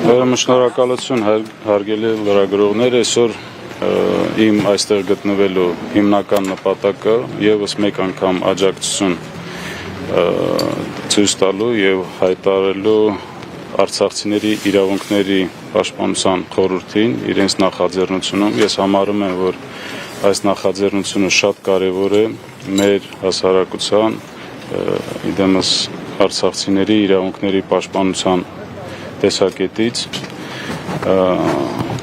Ուրեմն շնորհակալություն հարգելի լրագրողներ, այսօր իմ այստեղ գտնվելու հիմնական նպատակը ևս մեկ անգամ աջակցություն ցույց տալու եւ հայտարարելու արցախցիների իրավունքների պաշտպանության խորհրդին իրենց նախաձեռնությունում ես համարում եմ, որ այս նախաձեռնությունը շատ կարեւոր է մեր հասարակության իդեմս արցախցիների իրավունքների պաշտպանության տեսակետից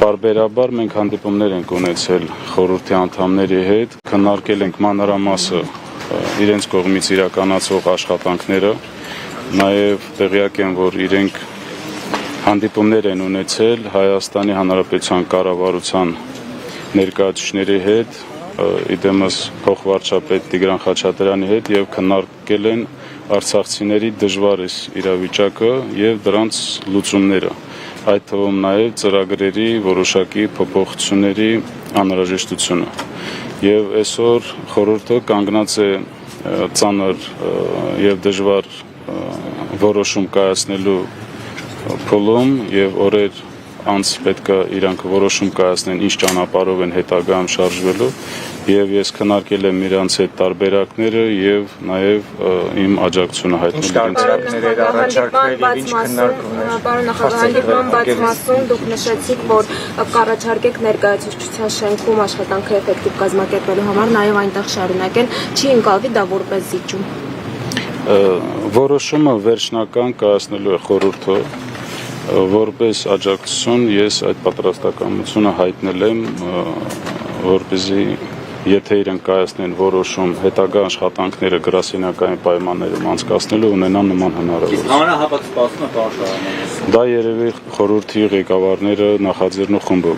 բարբերաբար մենք հանդիպումներ ենք ունեցել խորհրդի անդամների հետ, քննարկել ենք մանրամասը իրենց կողմից իրականացվող աշխատանքները, նաև տեղյակ եմ, որ իրենք հանդիպումներ են ունեցել Հայաստանի Հանրապետության կառավարության ներկայացուցիչների հետ, իդեմս փոխվարչապետ Տիգրան Խաչատրյանի հետ եւ քննարկել են արցախցիների դժվար իրավիճակը եւ դրանց լուծումները, այդ թվում նաեւ ծրագրերի որոշակի փոփոխությունների անհրաժեշտությունը։ Եվ այսօր խորհուրդը կանգնած է ծանր եւ դժվար որոշում կայացնելու փուլում եւ օրեր անց պետք է իրանք որոշում կայացնեն ինչ ճանապարհով են հետագայում շարժվելու եւ ես քննարկել եմ իրանց հետ տարբերակները եւ նաեւ իմ աջակցությունը հայտնել տարբերակներ առաջարկվել ինչ քննարկումներ պարոն նախագահ հանդիպման բաց մասում դուք նշեցիք որ կառաջարկեք ներկայացուցչության շենքում աշխատանքը էֆեկտիվ կազմակերպելու համար նաեւ այնտեղ շարունակեն չի ընկալվի դա որպես զիջում որոշումը վերջնական կայացնելու է խորհուրդը որպես աջակցություն ես այդ պատրաստակամությունը հայտնել եմ որպեսզի եթե իրենք կայացնեն որոշում հետագա աշխատանքները գրասենյակային պայմաններում անցկացնելու ունենան նման հնարավորություն։ Հանրահավաք սպասում է պաշտպանության։ Դա երևի խորհրդի ղեկավարները նախաձեռնող խումբը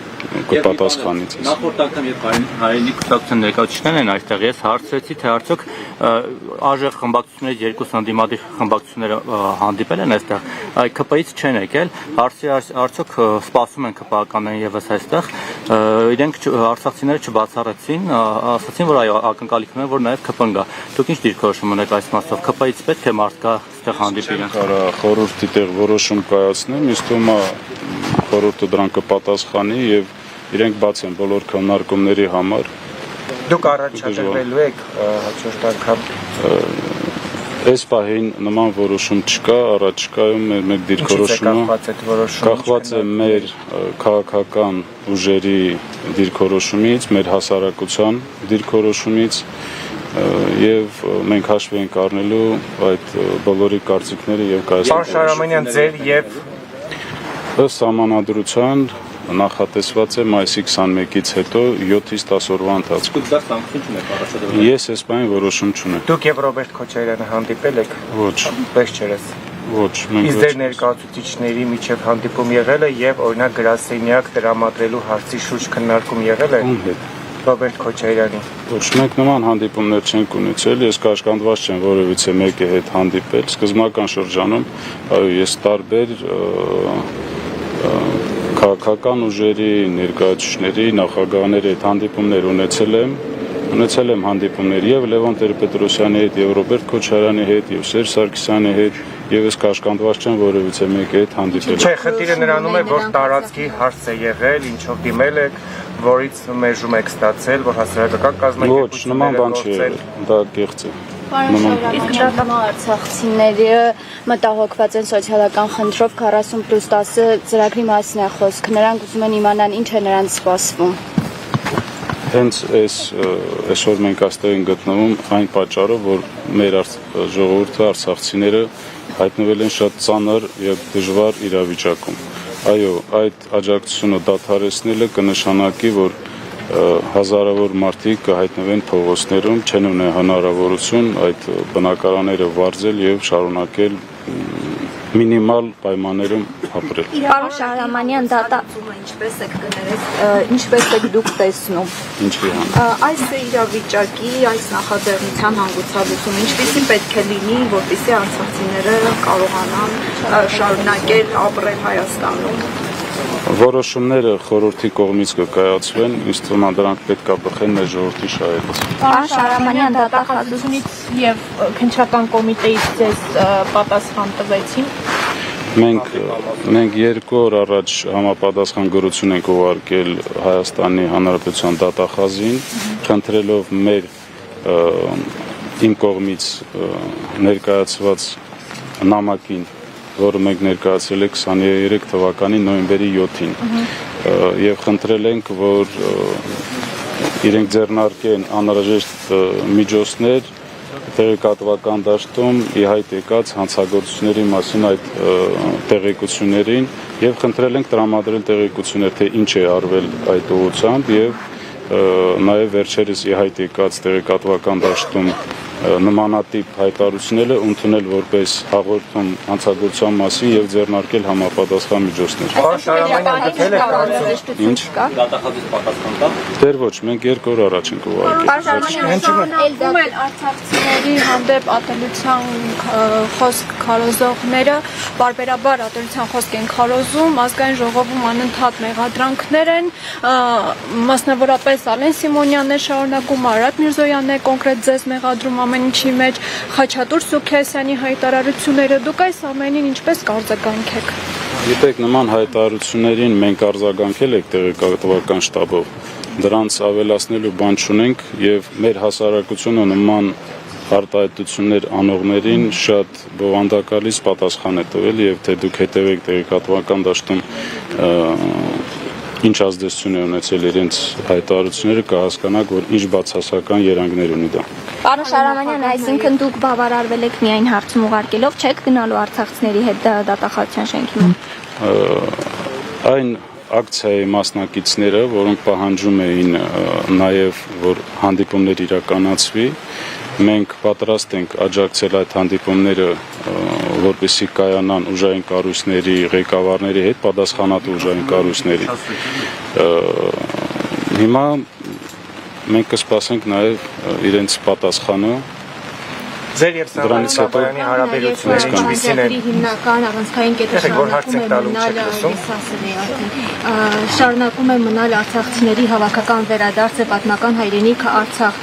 կպատասխանի։ Նախորդ անգամ երբ հայերի կուսակցության ներկայացուցիչներն են այստեղ ես հարցրեցի թե արդյոք ԱԺ խմբակցությունների երկու ընդդիմադիր խմբակցությունները հանդիպել են այստեղ, ԿՊ-ից չեն եկել, հարցի արդյոք սպասում են ԿՊ-ականներին եւս այստեղ, իրենք արցախցիները չբացառեցին, ասացին որ այո ակնկալիք ունեն որ նաեւ ԿՊ-ն գա։ Դուք ինչ դիրքորոշում ունեք այս մասով, ԿՊ-ից պետք է մարդ գա այստեղ հանդիպի։ Խորհրդի տեղ որոշում կայացնեմ, իսկ թվում է խորհուրդը դրան կպատասխանի եւ իրենք բաց են բոլոր քննարկումների համար։ Դուք առաջադրվելու եք հաջորդ անգամ Այս պահին նման որոշում չկա, առաջիկայում մեր դիրքորոշումը կախված է մեր քաղաքական ուժերի դիրքորոշումից, մեր հասարակության դիրքորոշումից եւ մենք հաշվի ենք առնելու այդ բոլորի կարծիքները եւ կայացնելու։ Պարոն Շահրամանյան, ձեր եւ ըստ համանadrության նախատեսված է մայիսի 21-ից հետո 7-ից 10 օրվա ընթացքում։ Դուք դա սանկցիոն չունեք առաջադրել։ Ես այս բանի որոշում չունեմ։ Դուք եւ Ռոբերտ Քոչարյանը հանդիպել եք։ Ոչ։ Պես չերես։ Ոչ, մենք Իսկ ձեր ներկայացուցիչների միջև հանդիպում եղել է եւ օրինակ գրասենյակ տրամադրելու հարցի շուրջ քննարկում եղել է։ ում հետ։ Ռոբերտ Քոչարյանի։ Ոչ, մենք նման հանդիպումներ չենք ունեցել, ես կաշկանդված չեմ որևիցե մեկի հետ հանդիպել։ Սկզբնական շրջանում, այո, ես տարբեր քաղաքական ուժերի ներկայացուցիչների, նախագահների հետ հանդիպումներ ունեցել եմ հանդիպումներ եւ Լևոն Տեր-Պետրոսյանի հետ, եւ Ռոբերտ Քոչարյանի հետ, եւ Սերժ Սարգսյանի հետ, եւ ես կաշկանդված չեմ որևիցե մեկի հետ հանդիպել։ Չէ, խնդիրը նրանում է, որ տարածքի հարց է եղել, ինչով դիմել եք, որից մերժում եք ստացել, որ հասարակական Ոչ, նման բան չի եղել, դա կեղծ է։ Իսկ դա արցախցիները մտահոգված են սոցիալական խնդրով 40+10 ծրագրի մասին է խոսք։ Նրանք ուզում են իմանալ ինչ է նրանց սպասվում։ Հենց այսօր մենք այստեղ ենք գտնվում այն պատճառով, որ մեր ժողովուրդը արցախցիները հայտնվել են շատ ծանր եւ դժվար իրավիճակում։ Այո, այդ աջակցությունը դադարեցնելը կնշանակի, որ հազարավոր մարդիկ կհայտնվեն փողոցներում, չեն ունեն հնարավորություն այդ բնակարանները վարձել եւ շարունակել մինիմալ պայմաններում ապրել։ Պարոն Շահրամանյան, ինչպես եք դուք տեսնում։ Ինչի համար։ Այս իրավիճակի, այս նախաձեռնության հանգուցալուծումը ինչպեսի պետք է լինի, որպեսզի արցախցիները կարողանան շարունակել ապրել Հայաստանում։ Որոշումները խորհրդի կողմից կկայացվեն, ինձ թվում է դրանք պետք է բխեն մեր ժողովրդի շահերից։ Պարոն Շահրամանյան, դատախազությունից եւ քննչական կոմիտեից ձեզ պատասխան տվեցին։ Մենք 2 օր առաջ համապատասխան գրություն ենք ուղարկել Հայաստանի Հանրապետության դատախազին, խնդրելով իմ կողմից ներկայացված նամակին, որը մենք ներկայացրել ենք 23 թվականի նոյեմբերի 7-ին, եւ խնդրել ենք, որ իրենք ձեռնարկեն անհրաժեշտ միջոցներ տեղեկատվական դաշտում ի հայտ եկած հանցագործությունների մասին այդ տեղեկություններին եւ խնդրել ենք տրամադրել տեղեկություններ, թե ինչ է արվել այդ ուղղությամբ եւ նաեւ վերջերս ի հայտ եկած տեղեկատվական դաշտում նմանատիպ հայտարարությունները ընդունել որպես հաղորդում հանցագործության մասին եւ ձեռնարկել համապատասխան միջոցներ։ Ինչ Դատախազից պատասխան կա։ դեռ ոչ, մենք 2 օր առաջ ենք ուղարկել։ Արցախցիների հանդեպ ատելության խոսք քարոզողները բարբերաբար ատելության խոսք են քարոզում, ազգային ժողովում անընդհատ մեղադրանքներ են, մասնավորապես Ալեն Սիմոնյանն է շարունակում, Արադ Միրզոյանն է կոնկրետ ձեզ մեղադրում ամեն ինչի մեջ, Խաչատուր Սուքիասյանի հայտարարությունները, դուք այս ամենին ինչպես կարձագանքեք։ Գիտեք, նման հայտարարություններին մենք արձագանքել ենք տեղեկատվական շտաբով, դրանց ավելացնելու բան չունենք եւ մեր հասարակությունը նման արտահայտություններ անողներին շատ բովանդակալից պատասխան է տվել եւ թե դուք հետեւեք տեղեկատվական դաշտում ինչ ազդեցություն է ունեցել իրենց հայտարարությունները, կհասկանաք, որ ինչ բացասական երանգներ ունի դա։ Պարոն Շահրամանյան, այսինքն դուք բավարարվել եք միայն հարցում ուղարկելով, չեք գնալու արցախցիների հետ դատախազության շենքի մոտ։ Այն ակցիայի մասնակիցները, որոնք պահանջում էին նաև, որ հանդիպումներ իրականացվի, մենք պատրաստ ենք աջակցել այդ հանդիպումները, որպեսզի կայանան ուժային կառույցների ղեկավարների հետ, պատասխանատու ուժային կառույցների։ Հիմա մենք կսպասենք նաև իրենց պատասխանը։ Ձեր եւ Սամվել Բաբայանի հարաբերությունները ինչպիսին են։ Հիմնական առանցքային կետը շարունակում է մնալ արցախցիների հավաքական վերադարձը պատմական հայրենիքը Արցախ։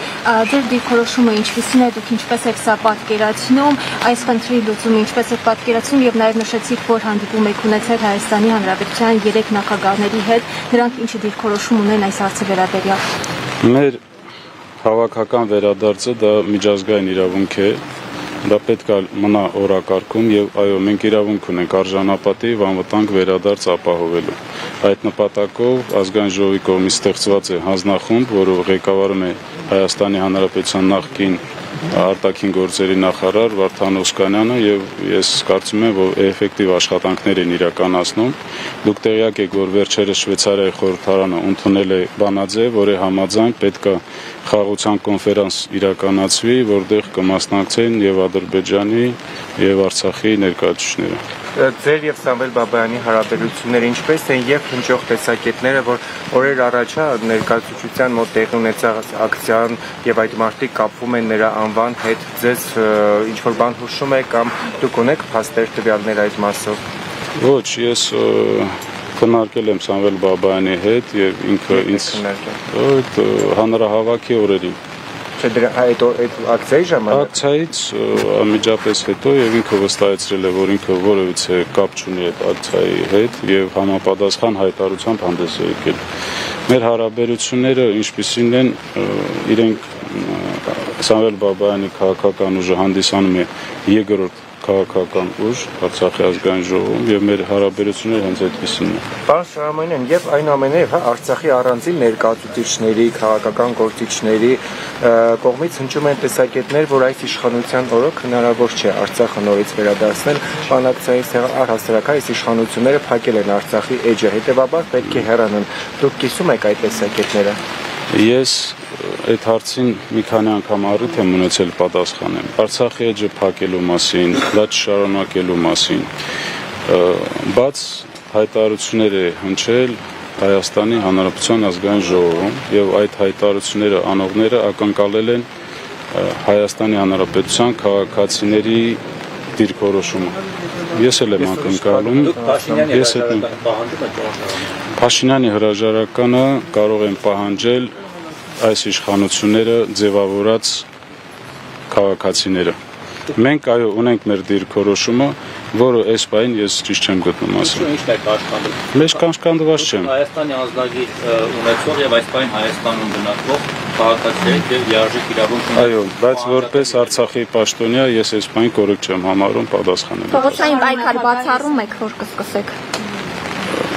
Ձեր դիրքորոշումը ինչպիսին է, դուք ինչպես եք սա պատկերացնում, այս խնդրի լուծումը ինչպես եք պատկերացնում եւ նաեւ նշեցիք, որ հանդիպում եք ունեցել Հայաստանի Հանրապետության 3 նախագահների հետ, նրանք ինչ դիրքորոշում ունեն այս հարցի վերաբերյալ։ Մեր հավաքական վերադարձը դա միջազգային իրավունք է, դա պետք է մնա օրակարգում եւ այո, մենք իրավունք ունենք արժանապատիվ անվտանգ վերադարձ ապահովելու։ Այդ նպատակով ազգային ժողովի կողմից ստեղծված է հանձնախումբ, որը ղեկավարում է Հայաստանի Հանրապետության նախկին արտաքին գործերի նախարար Վարդան Օսկանյանը եւ ես կարծում եմ, որ էֆեկտիվ աշխատանքներ են իրականացնում։ Դուք տեղյակ եք, որ վերջերս Շվեյցարիայի խորհրդարանը ընդունել է բանաձև, որի համաձայն պետք է խաղաղության կոնֆերանս իրականացվի, որտեղ կմասնակցեն եւ Ադրբեջանի եւ Արցախի ներկայացուցիչները։ Ձեր եւ Սամվել Բաբայանի հարաբերությունները ինչպես են եւ հնչող տեսակետները, որ օրեր առաջ ներկայացուցչության մոտ տեղի ունեցած ակցիան եւ այդ մարդիկ կապվում են նրա անվան հետ, ձեզ ինչ որ բան հուշում է կամ դուք ունեք փաստեր տվյալներ այդ մասով։ Ոչ, ես քննարկել եմ Սամվել Բաբայանի հետ եւ ինքը ինձ հանրահավաքի օրերին այդ ակցիայի ժամանակ ակցիայից անմիջապես հետո եւ ինքը վստահեցրել է, որ ինքը որևիցե կապ չունի այդ ակցիայի հետ եւ համապատասխան հայտարարությամբ հանդես է եկել։ Մեր հարաբերությունները ինչպիսին են, իրենք Սամվել Բաբայանի քաղաքական ուժը հանդիսանում է երկրորդ քաղաքական ուժ Արցախի ազգային ժողովում եւ մեր հարաբերությունները հենց այդպեսին են։ Պարոն Շահրամանյան, եւ այնուամենայնիվ Արցախի առանձին ներկայացուցիչների, քաղաքական գործիչների կողմից հնչում են տեսակետներ, որ այս իշխանության օրոք հնարավոր չէ Արցախը նորից վերադարձնել, բանակցային առհասարակ այս իշխանությունները փակել են Արցախի էջը, հետեւաբար պետք է հեռանան։ Դուք կիսում եք այդ տեսակետները։ Ես այդ հարցին մի քանի անգամ առիթ եմ ունեցել պատասխանեմ։ Արցախի էջը փակելու մասին, դա չշարունակելու մասին, բաց հայտարարություններ է հնչել Հայաստանի Հանրապետության ազգային ժողովում եւ այդ հայտարարությունները անողները ակնկալել են Հայաստանի Հանրապետության քաղաքացիների դիրքորոշումը։ Ես էլ եմ ակնկալում, ես էլ եմ Փաշինյանի հրաժարականը կարող են պահանջել այս իշխանությունները ձևավորած քաղաքացիները։ Մենք այո ունենք մեր դիրքորոշումը, որը այս պահին ես ճիշտ չեմ գտնում ասել։ Ինչ է կաշկանդում։ Մեջ կաշկանդված չեմ։ Հայաստանի ազգագիր ունեցող եւ այս պահին Հայաստանում բնակվող քաղաքացիներ եւ լիարժեք իրավունք ունեն։ Այո, բայց որպես Արցախի պաշտոնյա ես այս պահին կորեկտ չեմ համարում պատասխանել։ Փողոցային պայքար բացառում եք, որ կսկսեք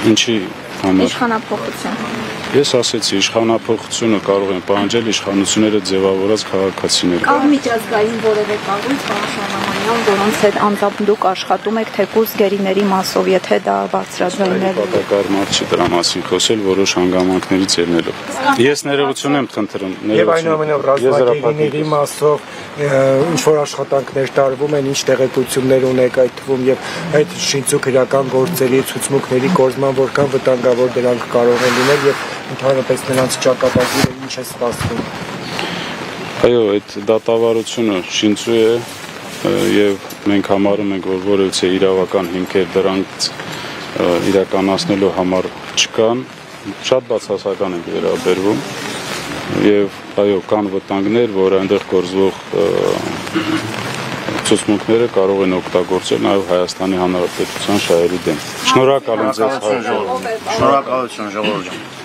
Ինչի համար։ իշխանափոխություն։ Ես ասեցի, իշխանափոխությունը կարող են պահանջել իշխանությունները ձևավորած քաղաքացիները։ Կա միջազգային որևէ կառույց Փաշինյանյան, որոնց հետ անձամբ աշխատում եք թեկուզ գերիների մասով, եթե դա բարձրաձայնել։ Պատակար մարդ չի դրա մասին խոսել որոշ հանգամանքներից ելնելով։ Ես ներողություն եմ խնդրում, Եվ այնուամենայնիվ ռազմագերիների մասով ինչ որ աշխատանքներ տարվում են, ինչ տեղեկություններ ունեք այդ թվում եւ այդ շինծուկ իրական գործերի ցուցմունքների կորզման որքան վտանգավոր դրանք կարող են լինել եւ ընդհանրապես նրանց ճակատագիրը ինչ է սպասվում։ Այո, այդ դատավարությունը շինծու է եւ մենք համարում ենք, որ որևէ իրավական հիմքեր դրանց իրականացնելու համար չկան, շատ բացասական ենք վերաբերվում եւ այո, կան վտանգներ, որ այնտեղ գործվող ցուցմունքները կարող են օգտագործել նաեւ Հայաստանի Հանրապետության շահերի դեմ։ Շնորհակալ եմ ձեզ հայրենի։ Շնորհակալություն ժողովուրդ ջան։